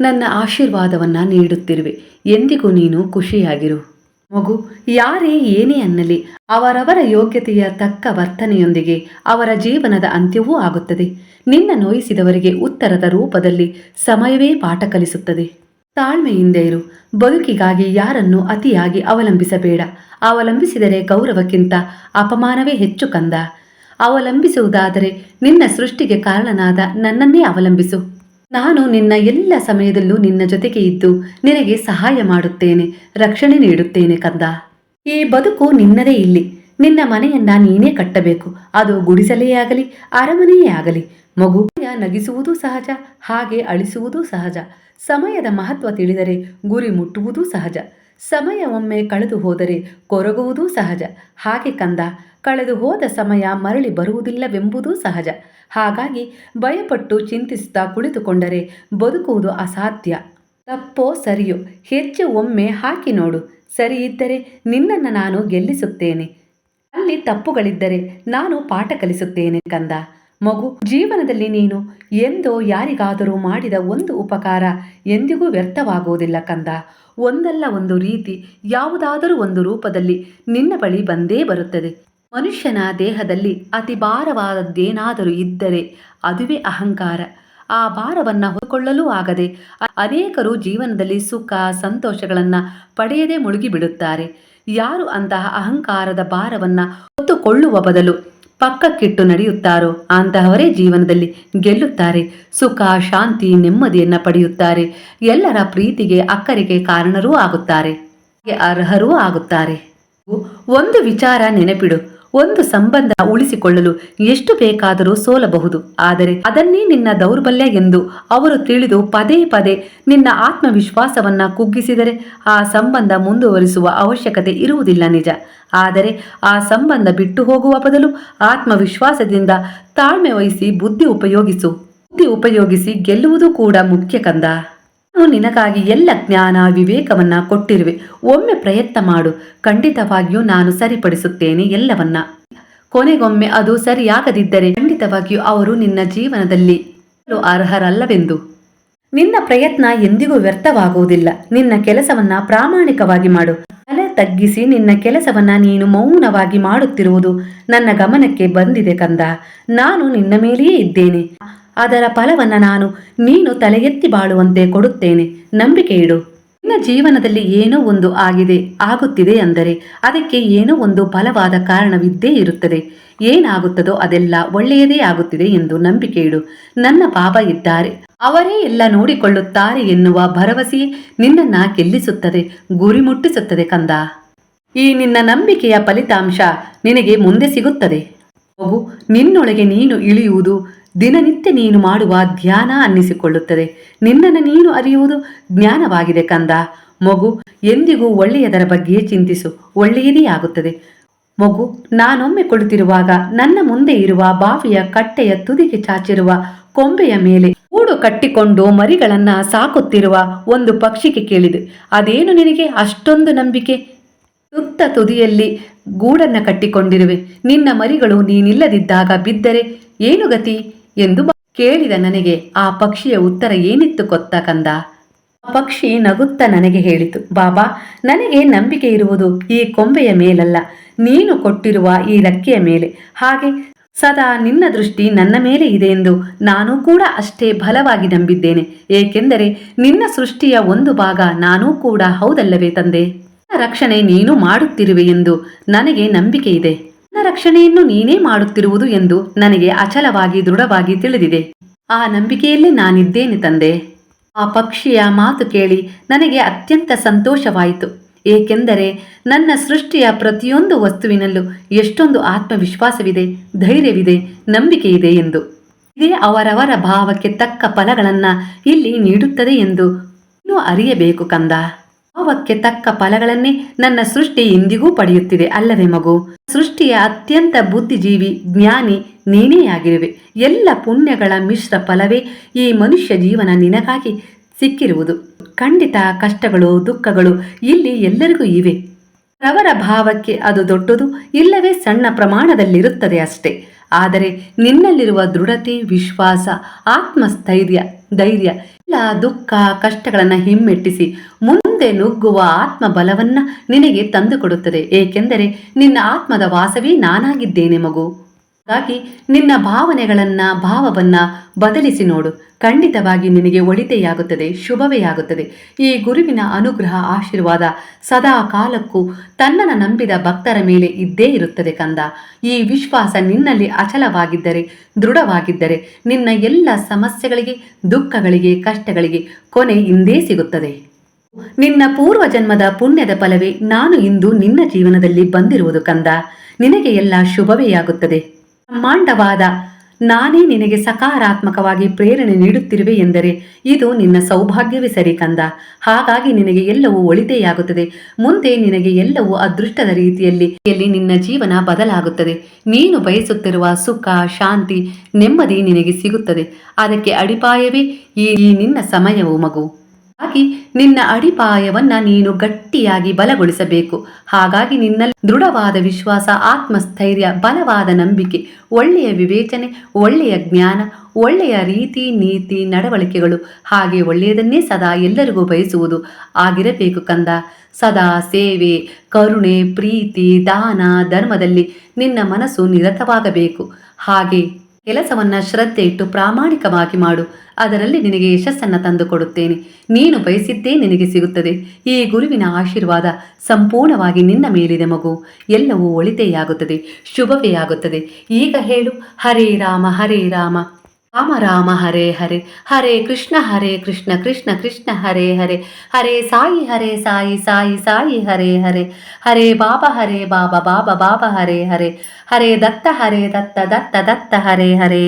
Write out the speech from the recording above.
ನನ್ನ ಆಶೀರ್ವಾದವನ್ನು ನೀಡುತ್ತಿರುವೆ. ಎಂದಿಗೂ ನೀನು ಖುಷಿಯಾಗಿರು. ಮಗು, ಯಾರೇ ಏನೇ ಅನ್ನಲಿ ಅವರವರ ಯೋಗ್ಯತೆಯ ತಕ್ಕ ವರ್ತನೆಯೊಂದಿಗೆ ಅವರ ಜೀವನದ ಅಂತ್ಯವೂ ಆಗುತ್ತದೆ. ನಿನ್ನ ನೋಯಿಸಿದವರಿಗೆ ಉತ್ತರದ ರೂಪದಲ್ಲಿ ಸಮಯವೇ ಪಾಠ ಕಲಿಸುತ್ತದೆ. ತಾಳ್ಮೆಯಿಂದ ಇರು. ಬದುಕಿಗಾಗಿ ಯಾರನ್ನು ಅತಿಯಾಗಿ ಅವಲಂಬಿಸಬೇಡ. ಅವಲಂಬಿಸಿದರೆ ಗೌರವಕ್ಕಿಂತ ಅಪಮಾನವೇ ಹೆಚ್ಚು ಕಂದ. ಅವಲಂಬಿಸುವುದಾದರೆ ನಿನ್ನ ಸೃಷ್ಟಿಗೆ ಕಾರಣನಾದ ನನ್ನನ್ನೇ ಅವಲಂಬಿಸು. ನಾನು ನಿನ್ನ ಎಲ್ಲ ಸಮಯದಲ್ಲೂ ನಿನ್ನ ಜೊತೆಗೆ ಇದ್ದು ನಿನಗೆ ಸಹಾಯ ಮಾಡುತ್ತೇನೆ, ರಕ್ಷಣೆ ನೀಡುತ್ತೇನೆ ಕಂದ. ಈ ಬದುಕು ನಿನ್ನದೇ. ಇಲ್ಲಿ ನಿನ್ನ ಮನೆಯನ್ನ ನೀನೇ ಕಟ್ಟಬೇಕು. ಅದು ಗುಡಿಸಲೇ ಆಗಲಿ, ಅರಮನೆಯೇ ಆಗಲಿ. ಮಗು, ನಗಿಸುವುದು ಸಹಜ, ಹಾಗೆ ಅಳಿಸುವುದು ಸಹಜ. ಸಮಯದ ಮಹತ್ವ ತಿಳಿದರೆ ಗುರಿ ಮುಟ್ಟುವುದೂ ಸಹಜ. ಸಮಯ ಒಮ್ಮೆ ಕಳೆದು ಹೋದರೆ ಕೊರಗುವುದೂ ಸಹಜ. ಹಾಗೆ ಕಂದ, ಕಳೆದು ಹೋದ ಸಮಯ ಮರಳಿ ಬರುವುದಿಲ್ಲವೆಂಬುದೂ ಸಹಜ. ಹಾಗಾಗಿ ಭಯಪಟ್ಟು ಚಿಂತಿಸುತ್ತಾ ಕುಳಿತುಕೊಂಡರೆ ಬದುಕುವುದು ಅಸಾಧ್ಯ. ತಪ್ಪೋ ಸರಿಯೋ ಹೆಜ್ಜೆ ಒಮ್ಮೆ ಹಾಕಿ ನೋಡು. ಸರಿ ಇದ್ದರೆ ನಿನ್ನನ್ನು ನಾನು ಗೆಲ್ಲಿಸುತ್ತೇನೆ, ಅಲ್ಲಿ ತಪ್ಪುಗಳಿದ್ದರೆ ನಾನು ಪಾಠ ಕಲಿಸುತ್ತೇನೆ ಕಂದ. ಮಗು, ಜೀವನದಲ್ಲಿ ನೀನು ಎಂದೋ ಯಾರಿಗಾದರೂ ಮಾಡಿದ ಒಂದು ಉಪಕಾರ ಎಂದಿಗೂ ವ್ಯರ್ಥವಾಗುವುದಿಲ್ಲ ಕಂದ. ಒಂದಲ್ಲ ಒಂದು ರೀತಿ, ಯಾವುದಾದರೂ ಒಂದು ರೂಪದಲ್ಲಿ ನಿನ್ನ ಬಳಿ ಬಂದೇ ಬರುತ್ತದೆ. ಮನುಷ್ಯನ ದೇಹದಲ್ಲಿ ಅತಿ ಭಾರವಾದದ್ದೇನಾದರೂ ಇದ್ದರೆ ಅದುವೇ ಅಹಂಕಾರ. ಆ ಭಾರವನ್ನು ಹೊತ್ತುಕೊಳ್ಳಲೂ ಆಗದೆ ಅನೇಕರು ಜೀವನದಲ್ಲಿ ಸುಖ ಸಂತೋಷಗಳನ್ನು ಪಡೆಯದೆ ಮುಳುಗಿಬಿಡುತ್ತಾರೆ. ಯಾರು ಅಂತಹ ಅಹಂಕಾರದ ಭಾರವನ್ನು ಹೊತ್ತುಕೊಳ್ಳುವ ಬದಲು ಪಕ್ಕಕ್ಕಿಟ್ಟು ನಡೆಯುತ್ತಾರೋ ಅಂತಹವರೇ ಜೀವನದಲ್ಲಿ ಗೆಲ್ಲುತ್ತಾರೆ. ಸುಖ ಶಾಂತಿ ನೆಮ್ಮದಿಯನ್ನು ಪಡೆಯುತ್ತಾರೆ. ಎಲ್ಲರ ಪ್ರೀತಿಗೆ ಅಕ್ಕರಿಗೆ ಕಾರಣರೂ ಆಗುತ್ತಾರೆ, ಅರ್ಹರೂ ಆಗುತ್ತಾರೆ. ಒಂದು ವಿಚಾರ ನೆನಪಿಡು, ಒಂದು ಸಂಬಂಧ ಉಳಿಸಿಕೊಳ್ಳಲು ಎಷ್ಟು ಬೇಕಾದರೂ ಸೋಲಬಹುದು. ಆದರೆ ಅದನ್ನೇ ನಿನ್ನ ದೌರ್ಬಲ್ಯ ಎಂದು ಅವರು ತಿಳಿದು ಪದೇ ಪದೇ ನಿನ್ನ ಆತ್ಮವಿಶ್ವಾಸವನ್ನ ಕುಗ್ಗಿಸಿದರೆ ಆ ಸಂಬಂಧ ಮುಂದುವರಿಸುವ ಅವಶ್ಯಕತೆ ಇರುವುದಿಲ್ಲ ನಿಜ. ಆದರೆ ಆ ಸಂಬಂಧ ಬಿಟ್ಟು ಹೋಗುವ ಬದಲು ಆತ್ಮವಿಶ್ವಾಸದಿಂದ ತಾಳ್ಮೆ ವಹಿಸಿ ಬುದ್ಧಿ ಉಪಯೋಗಿಸಿ ಗೆಲ್ಲುವುದು ಕೂಡ ಮುಖ್ಯ ಕಂದ. ನಾನು ನಿನಗಾಗಿ ಎಲ್ಲ ಜ್ಞಾನ ವಿವೇಕವನ್ನ ಕೊಟ್ಟಿರುವೆ. ಒಮ್ಮೆ ಪ್ರಯತ್ನ ಮಾಡು, ಖಂಡಿತವಾಗಿಯೂ ನಾನು ಸರಿಪಡಿಸುತ್ತೇನೆ ಎಲ್ಲವನ್ನ. ಕೊನೆಗೊಮ್ಮೆ ಅದು ಸರಿಯಾಗದಿದ್ದರೆ ಖಂಡಿತವಾಗಿಯೂ ಅವರು ನಿನ್ನ ಜೀವನದಲ್ಲಿ ಅರ್ಹರಲ್ಲವೆಂದು. ನಿನ್ನ ಪ್ರಯತ್ನ ಎಂದಿಗೂ ವ್ಯರ್ಥವಾಗುವುದಿಲ್ಲ. ನಿನ್ನ ಕೆಲಸವನ್ನ ಪ್ರಾಮಾಣಿಕವಾಗಿ ಮಾಡು. ತಲೆ ತಗ್ಗಿಸಿ ನಿನ್ನ ಕೆಲಸವನ್ನ ನೀನು ಮೌನವಾಗಿ ಮಾಡುತ್ತಿರುವುದು ನನ್ನ ಗಮನಕ್ಕೆ ಬಂದಿದೆ ಕಂದ. ನಾನು ನಿನ್ನ ಮೇಲೆಯೇ ಇದ್ದೇನೆ. ಅದರ ಫಲವನ್ನು ನೀನು ತಲೆ ಎತ್ತಿ ಬಾಳುವಂತೆ ಕೊಡುತ್ತೇನೆ. ನಂಬಿಕೆ ಇಡು. ನಿನ್ನ ಜೀವನದಲ್ಲಿ ಏನೋ ಒಂದು ಆಗುತ್ತಿದೆ ಅಂದರೆ ಅದಕ್ಕೆ ಏನೋ ಒಂದು ಬಲವಾದ ಕಾರಣವಿದ್ದೇ ಇರುತ್ತದೆ. ಏನಾಗುತ್ತದೋ ಅದೆಲ್ಲ ಒಳ್ಳೆಯದೇ ಆಗುತ್ತಿದೆ ಎಂದು ನಂಬಿಕೆ ಇಡು. ನನ್ನ ಬಾಬಾ ಇದ್ದಾರೆ, ಅವರೇ ಎಲ್ಲ ನೋಡಿಕೊಳ್ಳುತ್ತಾರೆ ಎನ್ನುವ ಭರವಸೆಯೇ ನಿನ್ನನ್ನು ಗೆಲ್ಲಿಸುತ್ತದೆ, ಗುರಿ ಮುಟ್ಟಿಸುತ್ತದೆ ಕಂದ. ಈ ನಿನ್ನ ನಂಬಿಕೆಯ ಫಲಿತಾಂಶ ನಿನಗೆ ಮುಂದೆ ಸಿಗುತ್ತದೆ. ಮಗು, ನಿನ್ನೊಳಗೆ ನೀನು ಇಳಿಯುವುದು ದಿನನಿತ್ಯ ನೀನು ಮಾಡುವ ಧ್ಯಾನ ಅನ್ನಿಸಿಕೊಳ್ಳುತ್ತದೆ. ನಿನ್ನನ್ನು ನೀನು ಅರಿಯುವುದು ಜ್ಞಾನವಾಗಿದೆ ಕಂದ. ಮಗು, ಎಂದಿಗೂ ಒಳ್ಳೆಯದರ ಬಗ್ಗೆ ಚಿಂತಿಸು, ಒಳ್ಳೆಯದೇ ಆಗುತ್ತದೆ. ಮಗು, ನಾನೊಮ್ಮೆ ಕುಳಿತಿರುವಾಗ ನನ್ನ ಮುಂದೆ ಇರುವ ಬಾವಿಯ ಕಟ್ಟೆಯ ತುದಿಗೆ ಚಾಚಿರುವ ಕೊಂಬೆಯ ಮೇಲೆ ಗೂಡು ಕಟ್ಟಿಕೊಂಡು ಮರಿಗಳನ್ನ ಸಾಕುತ್ತಿರುವ ಒಂದು ಪಕ್ಷಿಗೆ ಕೇಳಿದೆ, ಅದೇನು ನಿನಗೆ ಅಷ್ಟೊಂದು ನಂಬಿಕೆ? ತುತ್ತ ತುದಿಯಲ್ಲಿ ಗೂಡನ್ನ ಕಟ್ಟಿಕೊಂಡಿರುವೆ. ನಿನ್ನ ಮರಿಗಳು ನೀನಿಲ್ಲದಿದ್ದಾಗ ಬಿದ್ದರೆ ಏನು ಗತಿ ಎಂದು ಕೇಳಿದ ನನಗೆ ಆ ಪಕ್ಷಿಯ ಉತ್ತರ ಏನಿತ್ತು ಗೊತ್ತಾ ಕಂದ? ಆ ಪಕ್ಷಿ ನಗುತ್ತಾ ನನಗೆ ಹೇಳಿತು, ಬಾಬಾ, ನನಗೆ ನಂಬಿಕೆ ಇರುವುದು ಈ ಕೊಂಬೆಯ ಮೇಲಲ್ಲ, ನೀನು ಕೊಟ್ಟಿರುವ ಈ ರೆಕ್ಕೆಯ ಮೇಲೆ. ಹಾಗೆ ಸದಾ ನಿನ್ನ ದೃಷ್ಟಿ ನನ್ನ ಮೇಲೆ ಇದೆ ಎಂದು ನಾನು ಕೂಡ ಅಷ್ಟೇ ಬಲವಾಗಿ ನಂಬಿದ್ದೇನೆ. ಏಕೆಂದರೆ ನಿನ್ನ ಸೃಷ್ಟಿಯ ಒಂದು ಭಾಗ ನಾನೂ ಕೂಡ ಹೌದಲ್ಲವೇ ತಂದೆ? ರಕ್ಷಣೆ ನೀನು ಮಾಡುತ್ತಿರುವೆ ಎಂದು ನನಗೆ ನಂಬಿಕೆ ಇದೆ. ನನ್ನ ರಕ್ಷಣೆಯನ್ನು ನೀನೇ ಮಾಡುತ್ತಿರುವುದು ಎಂದು ನನಗೆ ಅಚಲವಾಗಿ ದೃಢವಾಗಿ ತಿಳಿದಿದೆ. ಆ ನಂಬಿಕೆಯಲ್ಲೇ ನಾನಿದ್ದೇನೆ ತಂದೆ. ಆ ಪಕ್ಷಿಯ ಮಾತು ಕೇಳಿ ನನಗೆ ಅತ್ಯಂತ ಸಂತೋಷವಾಯಿತು. ಏಕೆಂದರೆ ನನ್ನ ಸೃಷ್ಟಿಯ ಪ್ರತಿಯೊಂದು ವಸ್ತುವಿನಲ್ಲೂ ಎಷ್ಟೊಂದು ಆತ್ಮವಿಶ್ವಾಸವಿದೆ, ಧೈರ್ಯವಿದೆ, ನಂಬಿಕೆ ಇದೆ ಎಂದು. ಇದೇ ಅವರವರ ಭಾವಕ್ಕೆ ತಕ್ಕ ಫಲಗಳನ್ನು ಇಲ್ಲಿ ನೀಡುತ್ತದೆ ಎಂದು ಇನ್ನೂ ಅರಿಯಬೇಕು ಕಂದ. ಭಾವಕ್ಕೆ ತಕ್ಕ ಫಲಗಳನ್ನೇ ನನ್ನ ಸೃಷ್ಟಿ ಇಂದಿಗೂ ಪಡೆಯುತ್ತಿದೆ ಅಲ್ಲವೇ ಮಗು? ಸೃಷ್ಟಿಯ ಅತ್ಯಂತ ಬುದ್ಧಿಜೀವಿ ಜ್ಞಾನಿ ನೀನೇ ಆಗಿರುವೆ. ಎಲ್ಲ ಪುಣ್ಯಗಳ ಮಿಶ್ರ ಫಲವೇ ಈ ಮನುಷ್ಯ ಜೀವನ ನಿನಗಾಗಿ ಸಿಕ್ಕಿರುವುದು. ಖಂಡಿತ ಕಷ್ಟಗಳು ದುಃಖಗಳು ಇಲ್ಲಿ ಎಲ್ಲರಿಗೂ ಇವೆ. ಅವರ ಭಾವಕ್ಕೆ ಅದು ದೊಡ್ಡದು ಇಲ್ಲವೇ ಸಣ್ಣ ಪ್ರಮಾಣದಲ್ಲಿರುತ್ತದೆ ಅಷ್ಟೇ. ಆದರೆ ನಿನ್ನಲ್ಲಿರುವ ದೃಢತೆ, ವಿಶ್ವಾಸ, ಧೈರ್ಯ ಎಲ್ಲ ದುಃಖ ಕಷ್ಟಗಳನ್ನು ಹಿಮ್ಮೆಟ್ಟಿಸಿ ಮುಂದೆ ನುಗ್ಗುವ ಆತ್ಮಬಲವನ್ನ ನಿನಗೆ ತಂದುಕೊಡುತ್ತದೆ. ಏಕೆಂದರೆ ನಿನ್ನ ಆತ್ಮದ ವಾಸವೇ ನಾನಾಗಿದ್ದೇನೆ ಮಗು. ಹಾಗಾಗಿ ನಿನ್ನ ಭಾವವನ್ನ ಬದಲಿಸಿ ನೋಡು. ಖಂಡಿತವಾಗಿ ನಿನಗೆ ಒಳಿತೆಯಾಗುತ್ತದೆ, ಶುಭವೇ ಆಗುತ್ತದೆ. ಈ ಗುರುವಿನ ಅನುಗ್ರಹ ಆಶೀರ್ವಾದ ಸದಾ ಕಾಲಕ್ಕೂ ತನ್ನನ್ನು ನಂಬಿದ ಭಕ್ತರ ಮೇಲೆ ಇದ್ದೇ ಇರುತ್ತದೆ ಕಂದ. ಈ ವಿಶ್ವಾಸ ನಿನ್ನಲ್ಲಿ ಅಚಲವಾಗಿದ್ದರೆ, ದೃಢವಾಗಿದ್ದರೆ ನಿನ್ನ ಎಲ್ಲ ಸಮಸ್ಯೆಗಳಿಗೆ, ದುಃಖಗಳಿಗೆ, ಕಷ್ಟಗಳಿಗೆ ಕೊನೆ ಇಂದೇ ಸಿಗುತ್ತದೆ. ನಿನ್ನ ಪೂರ್ವ ಜನ್ಮದ ಪುಣ್ಯದ ಫಲವೇ ನಾನು ಇಂದು ನಿನ್ನ ಜೀವನದಲ್ಲಿ ಬಂದಿರುವುದು ಕಂದ. ನಿನಗೆ ಎಲ್ಲ ಶುಭವೇ ಆಗುತ್ತದೆ. ಬ್ರಹ್ಮಾಂಡವಾದ ನಾನೇ ನಿನಗೆ ಸಕಾರಾತ್ಮಕವಾಗಿ ಪ್ರೇರಣೆ ನೀಡುತ್ತಿರುವೆ ಎಂದರೆ ಇದು ನಿನ್ನ ಸೌಭಾಗ್ಯವೇ ಸರಿ ಕಂದ. ಹಾಗಾಗಿ ನಿನಗೆ ಎಲ್ಲವೂ ಒಳಿತೆಯಾಗುತ್ತದೆ. ಮುಂದೆ ನಿನಗೆ ಎಲ್ಲವೂ ಅದೃಷ್ಟದ ರೀತಿಯಲ್ಲಿ ನಿನ್ನ ಜೀವನ ಬದಲಾಗುತ್ತದೆ. ನೀನು ಬಯಸುತ್ತಿರುವ ಸುಖ, ಶಾಂತಿ, ನೆಮ್ಮದಿ ನಿನಗೆ ಸಿಗುತ್ತದೆ. ಅದಕ್ಕೆ ಅಡಿಪಾಯವೇ ಈ ನಿನ್ನ ಸಮಯವು ಮಗು. ಹಾಗಾಗಿ ನಿನ್ನ ಅಡಿಪಾಯವನ್ನ ನೀನು ಗಟ್ಟಿಯಾಗಿ ಬಲಗೊಳಿಸಬೇಕು. ಹಾಗಾಗಿ ನಿನ್ನಲ್ಲಿ ದೃಢವಾದ ವಿಶ್ವಾಸ, ಆತ್ಮಸ್ಥೈರ್ಯ, ಬಲವಾದ ನಂಬಿಕೆ, ಒಳ್ಳೆಯ ವಿವೇಚನೆ, ಒಳ್ಳೆಯ ಜ್ಞಾನ, ಒಳ್ಳೆಯ ರೀತಿ ನೀತಿ ನಡವಳಿಕೆಗಳು, ಹಾಗೆ ಒಳ್ಳೆಯದನ್ನೇ ಸದಾ ಎಲ್ಲರಿಗೂ ಬಯಸುವುದು ಆಗಿರಬೇಕು ಕಂದ. ಸದಾ ಸೇವೆ, ಕರುಣೆ, ಪ್ರೀತಿ, ದಾನ, ಧರ್ಮದಲ್ಲಿ ನಿನ್ನ ಮನಸ್ಸು ನಿರತವಾಗಬೇಕು. ಹಾಗೆ ಕೆಲಸವನ್ನ ಶ್ರದ್ಧೆ ಇಟ್ಟು ಪ್ರಾಮಾಣಿಕವಾಗಿ ಮಾಡು. ಅದರಲ್ಲಿ ನಿನಗೆ ಯಶಸ್ಸನ್ನು ತಂದುಕೊಡುತ್ತೇನೆ. ನೀನು ಬಯಸಿದ್ದೇ ನಿನಗೆ ಸಿಗುತ್ತದೆ. ಈ ಗುರುವಿನ ಆಶೀರ್ವಾದ ಸಂಪೂರ್ಣವಾಗಿ ನಿನ್ನ ಮೇಲಿದೆ ಮಗು. ಎಲ್ಲವೂ ಒಳಿತೆಯಾಗುತ್ತದೆ, ಶುಭವೇ ಆಗುತ್ತದೆ. ಈಗ ಹೇಳು, ಹರೇ ರಾಮ ಹರೇ ರಾಮ ರಾಮ ರಾಮ ಹರೇ ಹರೇ, ಹರೇ ಕೃಷ್ಣ ಕೃಷ್ಣ ಕೃಷ್ಣ ಹರೇ ಹರೇ, ಹರೇ ಸಾಯಿ ಸಾಯಿ ಸಾಯಿ ಹರೇ ಹರೇ, ಹರೇ ಬಾಬಾ ಬಾಬಾ ಬಾಬಾ ಹರೇ ಹರೇ, ಹರೇ ದತ್ತ ದತ್ತ ಹರೇ ಹರೇ.